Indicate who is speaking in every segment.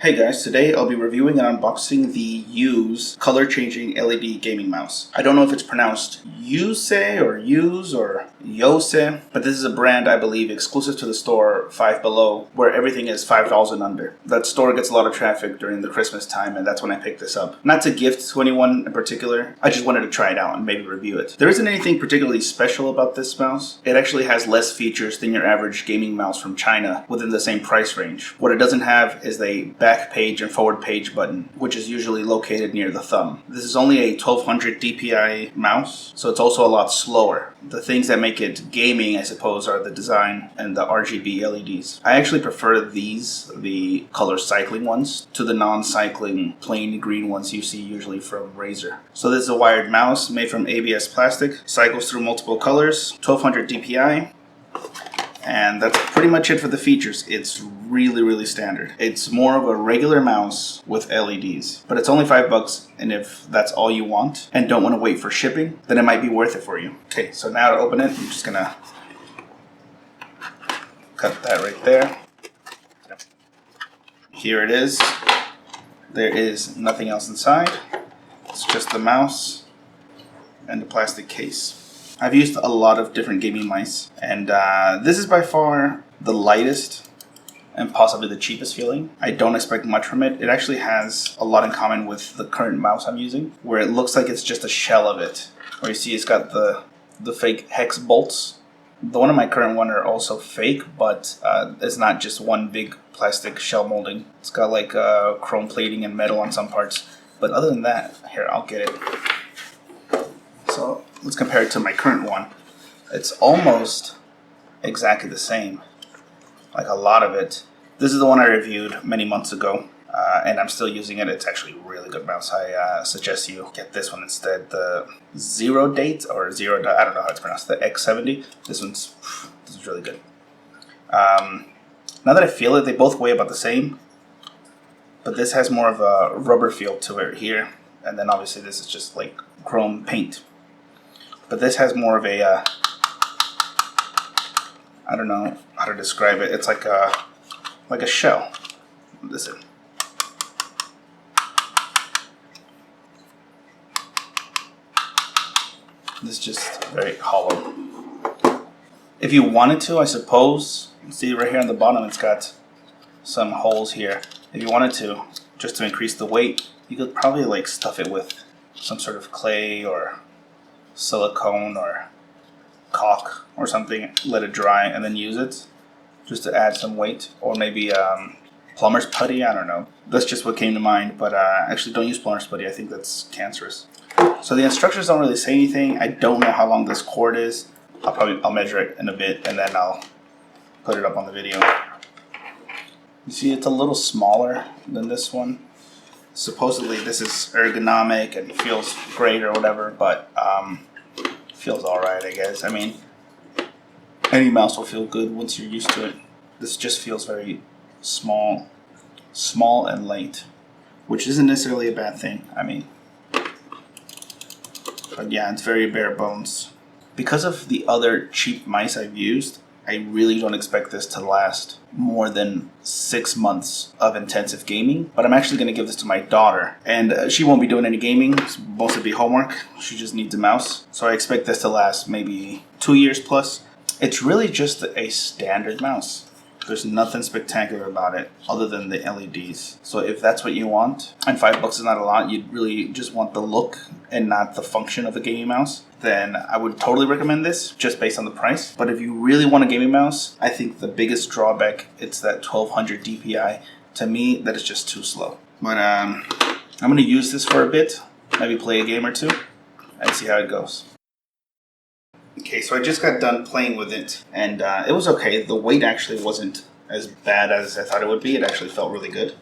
Speaker 1: Hey guys, today I'll be reviewing and unboxing the Youse color changing LED gaming mouse. I don't know if it's pronounced Youse or Youse or Youse, but this is a brand I believe exclusive to the store Five Below, where everything is $5 and under. That store gets a lot of traffic during the Christmas time, and that's when I picked this up. Not to gift to anyone in particular, I just wanted to try it out and maybe review it. There isn't anything particularly special about this mouse. It actually has less features than your average gaming mouse from China within the same price range. What it doesn't have is a back page and forward page button, which is usually located near the thumb. This is only a 1200 DPI mouse, so it's also a lot slower. The things that make it gaming, I suppose, are the design and the RGB LEDs. I actually prefer these, the color cycling ones, to the non-cycling plain green ones you see usually from Razer. So this is a wired mouse made from ABS plastic, cycles through multiple colors, 1200 DPI. And that's pretty much it for the features. It's really standard. It's more of a regular mouse with LEDs, but it's only $5, and if that's all you want and don't want to wait for shipping, then it might be worth it for you. Okay, so now to open it, I'm just gonna cut that right there. Here it is. There is nothing else inside. It's just the mouse and the plastic case. I've used a lot of different gaming mice, and this is by far the lightest and possibly the cheapest feeling. I don't expect much from it. It actually has a lot in common with the current mouse I'm using, where it looks like it's just a shell of it. Where you see it's got the fake hex bolts. The one in my current one are also fake, but it's not just one big plastic shell molding. It's got like chrome plating and metal on some parts. But other than that, here, I'll get it. So let's compare it to my current one. It's almost exactly the same, like a lot of it. This is the one I reviewed many months ago, and I'm still using it. It's actually a really good mouse. I suggest you get this one instead. The Zero Date, or Zero, I don't know how it's pronounced, the X70. This is really good. Now that I feel it, they both weigh about the same, but this has more of a rubber feel to it here, and then obviously this is just like chrome paint. But this has more of a, I don't know how to describe it. It's like a shell. Listen. This is just very hollow. If you wanted to, I suppose, see right here on the bottom, it's got some holes here. If you wanted to, just to increase the weight, you could probably like stuff it with some sort of clay or silicone or caulk or something, let it dry and then use it just to add some weight, or maybe plumber's putty. I don't know, that's just what came to mind, but actually don't use plumber's putty. I think that's cancerous. So the instructions don't really say anything. I don't know how long this cord is. I'll measure it in a bit and then I'll put it up on the video. You see it's a little smaller than this one. Supposedly this is ergonomic and feels great or whatever, but feels alright, I guess. I mean, any mouse will feel good once you're used to it. This just feels very small and light, which isn't necessarily a bad thing. I mean, but yeah, it's very bare bones. Because of the other cheap mice I've used, I really don't expect this to last more than 6 months of intensive gaming. But I'm actually going to give this to my daughter. And she won't be doing any gaming. It's mostly be homework. She just needs a mouse. So I expect this to last maybe 2 years plus. It's really just a standard mouse. There's nothing spectacular about it other than the LEDs. So if that's what you want, and $5 is not a lot, you'd really just want the look and not the function of a gaming mouse, then I would totally recommend this just based on the price. But if you really want a gaming mouse, I think the biggest drawback, it's that 1200 DPI. To me, that is just too slow. But I'm going to use this for a bit, maybe play a game or two, and see how it goes. Okay, so I just got done playing with it, and it was okay. The weight actually wasn't as bad as I thought it would be. It actually felt really good.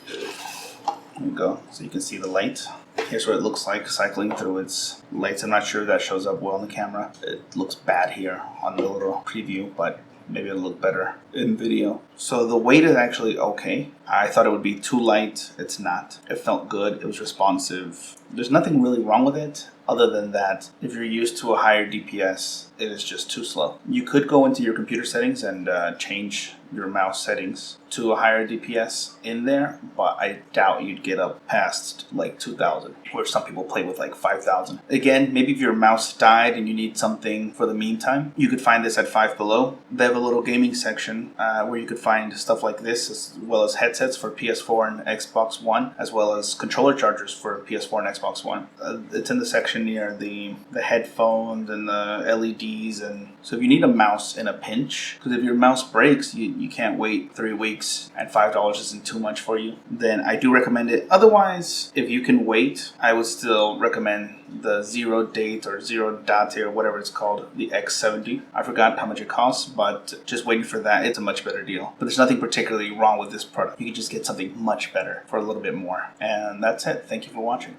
Speaker 1: There we go. So you can see the light. Here's what it looks like cycling through its lights. I'm not sure if that shows up well on the camera. It looks bad here on the little preview, but maybe it'll look better in video. So the weight is actually okay. I thought it would be too light. It's not. It felt good. It was responsive. There's nothing really wrong with it. Other than that, if you're used to a higher DPS, it is just too slow. You could go into your computer settings and change your mouse settings to a higher DPS in there, but I doubt you'd get up past like 2,000, where some people play with like 5,000. Again, maybe if your mouse died and you need something for the meantime, you could find this at Five Below. They have a little gaming section where you could find stuff like this, as well as headsets for PS4 and Xbox One, as well as controller chargers for PS4 and Xbox One. It's in the section near the headphones and the LEDs. And so if you need a mouse in a pinch, because if your mouse breaks, you can't wait 3 weeks and $5 isn't too much for you, then I do recommend it. Otherwise, if you can wait, I would still recommend the Zero Date or Zero Date or whatever it's called, the X70. I forgot how much it costs, but just waiting for that, it's a much better deal. But there's nothing particularly wrong with this product. You can just get something much better for a little bit more. And that's it. Thank you for watching.